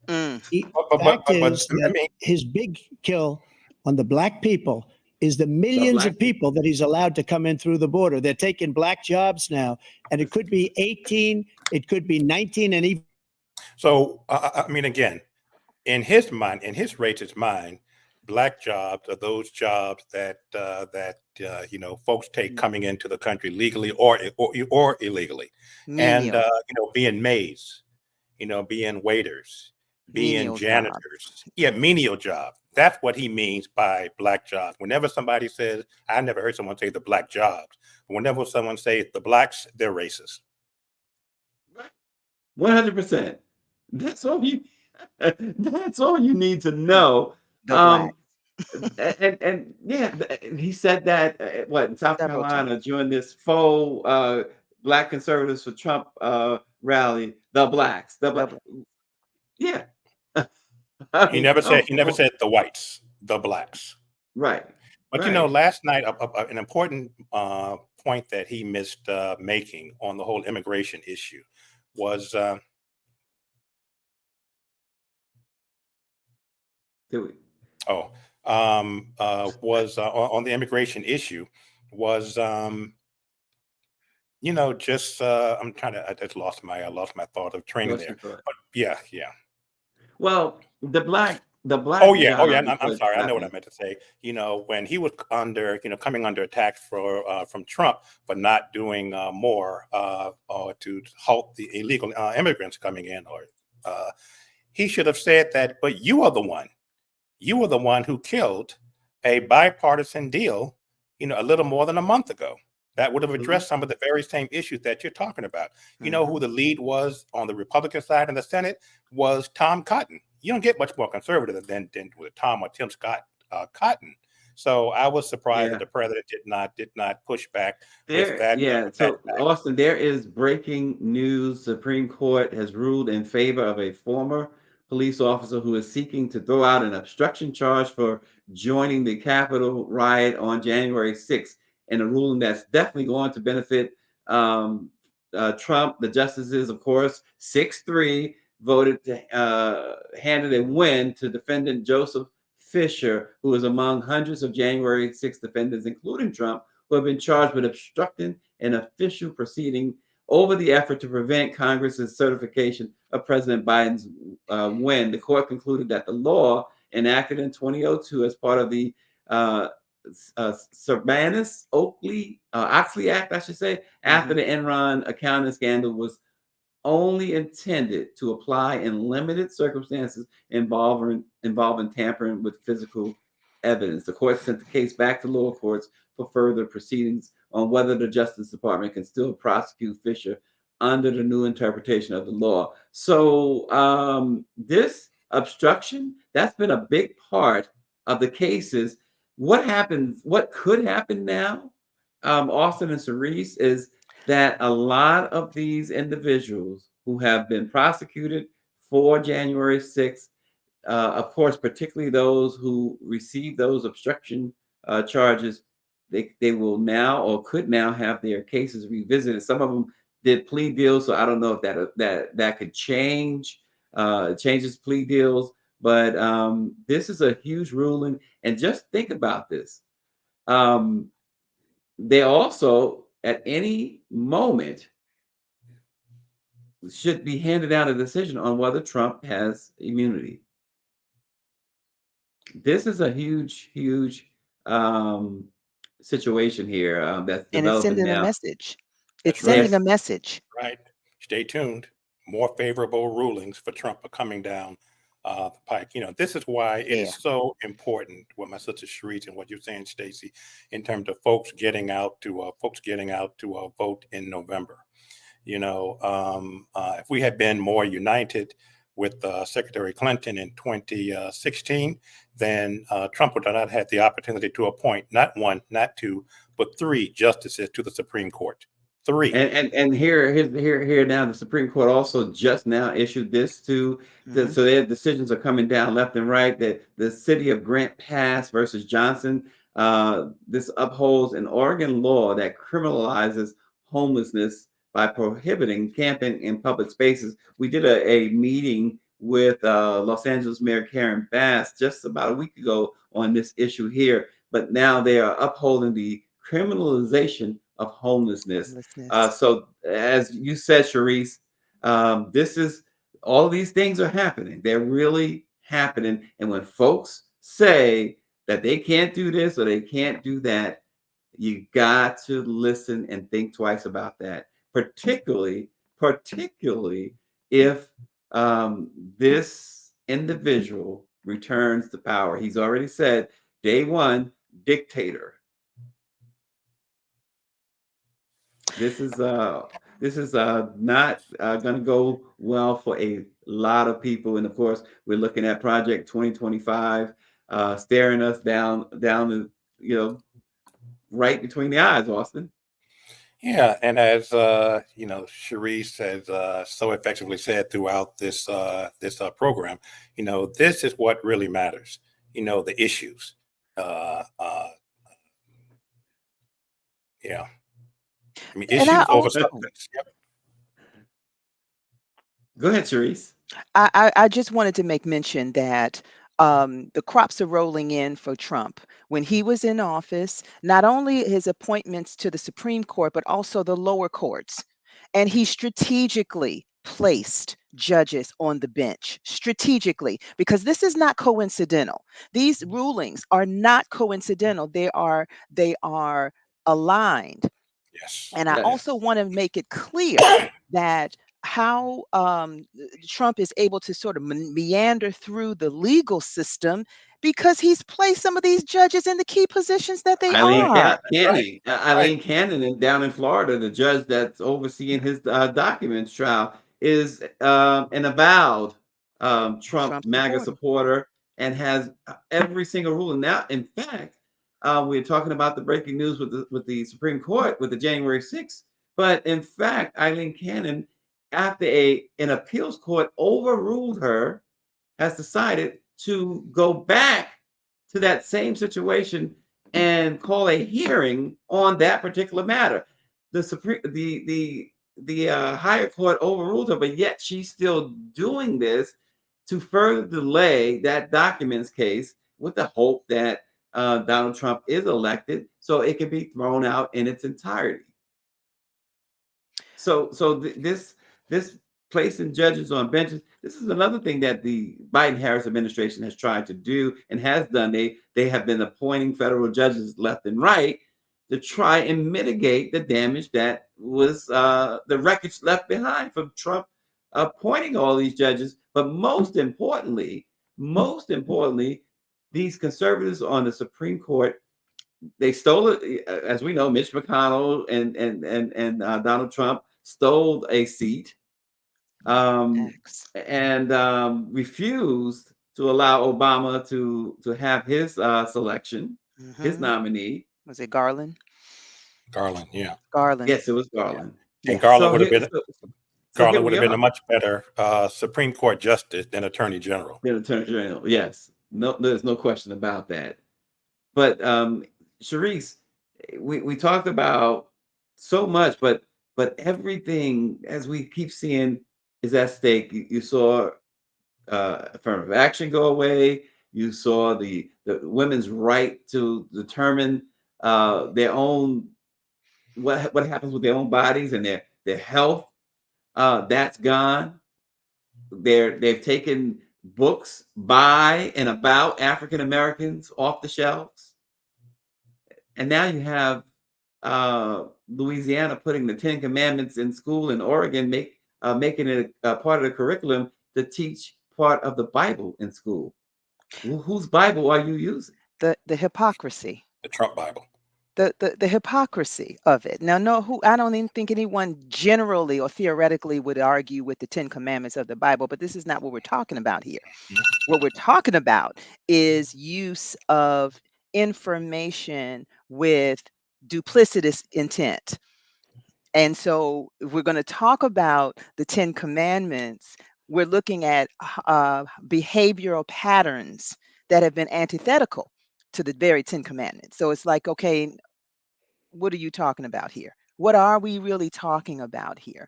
mm. The But fact is I that mean, his big kill on the black people is the the millions black of people that he's allowed to come in through the border. They're taking black jobs now, and it could be 18, it could be 19, and even. so I mean, again, in his mind, in his racist mind, black jobs are those jobs that folks take coming into the country legally or illegally, and Menial, being maids, being waiters, being menial job. janitors. Yeah, menial job. That's what he means by black jobs. Whenever somebody says, I never heard someone say the black jobs. But whenever someone says the blacks, they're racist. 100%. That's all you. That's all you need to know. The black And yeah, he said that what in South several times. Carolina during this faux Black Conservatives for Trump rally. The blacks, the The black. black. Yeah, I He mean, never said come he never on. said the whites, the blacks. Right, But right. last night, an important point that he missed making on the whole immigration issue was Do we- on the immigration issue was just I'm trying to I just lost my thought of training What's there. your thought? But yeah. Well, the black Oh yeah. job is I'm what's sorry. I know what I happening. meant to say. When he was coming under attack from Trump for not doing more or to halt the illegal immigrants coming in, or he should have said that. But you are the one. You were the one who killed a bipartisan deal, a little more than a month ago. that would have addressed some of the very same issues that you're talking about. You know who the lead was on the Republican side in the Senate was Tom Cotton. You don't get much more conservative than with Tom or Tim Scott Cotton. So I was surprised that the president did not push back with that. So Austin, there is breaking news. Supreme Court has ruled in favor of a former police officer who is seeking to throw out an obstruction charge for joining the Capitol riot on January 6th, and a ruling that's definitely going to benefit Trump. The justices, of course, 6-3 voted to handed a win to defendant Joseph Fisher, who is among hundreds of January 6th defendants, including Trump, who have been charged with obstructing an official proceeding over the effort to prevent Congress's certification of President Biden's win. The court concluded that the law enacted in 2002 as part of the Sarbanes-Oxley Act, I should say, after the Enron accounting scandal was only intended to apply in limited circumstances involving tampering with physical evidence. The court sent the case back to lower courts for further proceedings on whether the Justice Department can still prosecute Fisher under the new interpretation of the law. So this obstruction, that's been a big part of the cases. What happens, what could happen now, Austin and Cerise, is that a lot of these individuals who have been prosecuted for January 6th, of course, particularly those who received those obstruction charges, they will now or could now have their cases revisited. Some of them did plea deals, so I don't know if that could change, changes plea deals. But this is a huge ruling, and just think about this. They also, at any moment, should be handed out a decision on whether Trump has immunity. This is a huge, huge situation here that's developing now. And it's sending a message. It's That's right. sending a message. Right. Stay tuned. More favorable rulings for Trump are coming down the pike. You know, this is why it is so important what my sister Sharice and what you're saying, Stacey, in terms of folks getting out to vote in November. You know, if we had been more united with Secretary Clinton in 2016, then Trump would not have had the opportunity to appoint not one, not two, but 3 justices to the Supreme Court. 3. And here now, the Supreme Court also just now issued this too. So their decisions are coming down left and right. That the city of Grant Pass versus Johnson, this upholds an Oregon law that criminalizes homelessness by prohibiting camping in public spaces. We did a meeting with Los Angeles Mayor Karen Bass just about a week ago on this issue here, but now they are upholding the criminalization of homelessness. So as you said, Sharice, this is, all of these things are happening. They're really happening. And when folks say that they can't do this or they can't do that, you got to listen and think twice about that. Particularly if this individual returns to power. He's already said, day one, dictator. This is not going to go well for a lot of people, and of course, we're looking at Project 2025 staring us down the, right between the eyes, Austin. Yeah, and as Sharice has so effectively said throughout this program, this is what really matters. The issues. Yeah. I mean, issues over substance. Yep. Go ahead, Sharice. I just wanted to make mention that the crops are rolling in for Trump. When he was in office, not only his appointments to the Supreme Court, but also the lower courts. And he strategically placed judges on the bench, strategically, because this is not coincidental. These rulings are not coincidental. They are aligned. Yes. And I also want to make it clear that Trump is able to sort of meander through the legal system because he's placed some of these judges in the key positions that they Eileen are. Cannon, Right. Eileen Cannon, down in Florida, the judge that's overseeing his documents trial is an avowed Trump Trump MAGA supporter. supporter and has every single ruling. Now, in fact, we're talking about the breaking news with the Supreme Court with the January 6th. But in fact, Eileen Cannon, after an appeals court overruled her, has decided to go back to that same situation and call a hearing on that particular matter. The higher court overruled her, but yet she's still doing this to further delay that documents case with the hope that Donald Trump is elected so it can be thrown out in its entirety. This placing judges on benches, this is another thing that the Biden-Harris administration has tried to do and has done. They have been appointing federal judges left and right to try and mitigate the damage that was the wreckage left behind from Trump appointing all these judges. But most importantly, these conservatives on the Supreme Court, they stole it, as we know. Mitch McConnell and Donald Trump stole a seat and refused to allow Obama to have his selection, his nominee. Was it Garland? Garland, yeah. Garland. Yes, it was Garland. And Garland So would have here- been so- so Garland here would we have been are. a much better Supreme Court justice than Attorney General. The Attorney General, yes. No, there's no question about that. But Sharice, we talked about so much, but everything, as we keep seeing, is at stake. You saw affirmative action go away. You saw the women's right to determine their own what happens with their own bodies and their health. That's gone. They've taken books by and about African Americans off the shelves, and now you have Louisiana putting the Ten Commandments in school, in Oregon making it a part of the curriculum to teach part of the Bible in school. Whose Bible are you using? The hypocrisy. The Trump Bible. The hypocrisy of it. Now, I don't even think anyone generally or theoretically would argue with the 10 Commandments of the Bible, but this is not what we're talking about here. What we're talking about is use of information with duplicitous intent. And so, if we're going to talk about the 10 Commandments, we're looking at behavioral patterns that have been antithetical to the very 10 Commandments. So it's like, okay, what are you talking about here? What are we really talking about here?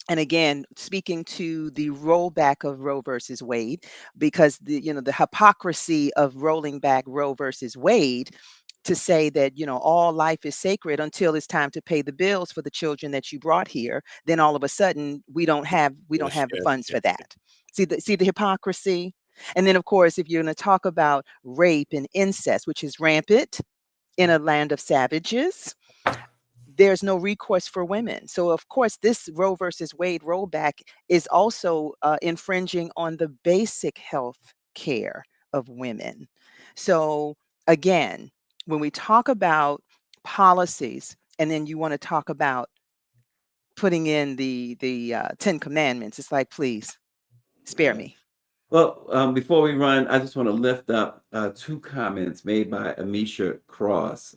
And again, speaking to the rollback of Roe versus Wade, because the hypocrisy of rolling back Roe versus Wade to say that all life is sacred until it's time to pay the bills for the children that you brought here, then all of a sudden we don't have the funds for that. See the hypocrisy. And then, of course, if you're going to talk about rape and incest, which is rampant in a land of savages, there's no recourse for women. So, of course, this Roe versus Wade rollback is also infringing on the basic health care of women. So, again, when we talk about policies, and then you want to talk about putting in the 10 Commandments, it's like, please spare me. Well, before we run, I just want to lift up two comments made by Amisha Cross.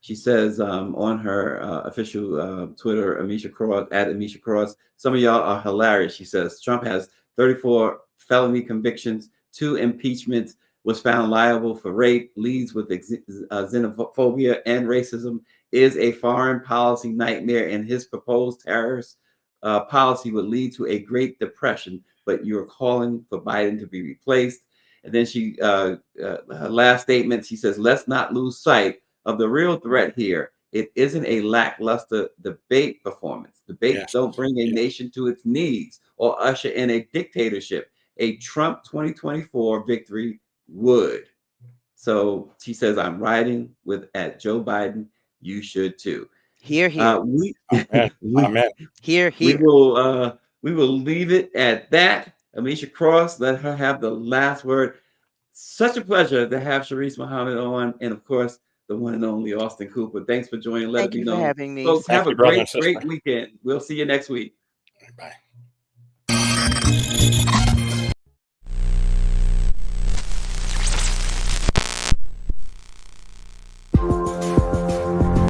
She says on her official Twitter, Amisha Cross, some of y'all are hilarious. She says Trump has 34 felony convictions, 2 impeachments, was found liable for rape, leads with xenophobia and racism, is a foreign policy nightmare, and his proposed terrorist policy would lead to a Great Depression. But you're calling for Biden to be replaced. And then she, her last statement, she says, let's not lose sight of the real threat here. It isn't a lackluster debate performance. Debates don't bring a nation to its knees or usher in a dictatorship. A Trump 2024 victory would. So she says, I'm riding at Joe Biden. You should too. Here. Amen. Here. We will we will leave it at that. Amisha Cross, let her have the last word. Such a pleasure to have Sharice Muhammad on, and of course, the one and only Austin Cooper. Thanks for joining. Let Thank it be you for known. having me. Folks, Thank have a you, brother and great sister. weekend. We'll see you next week. Bye.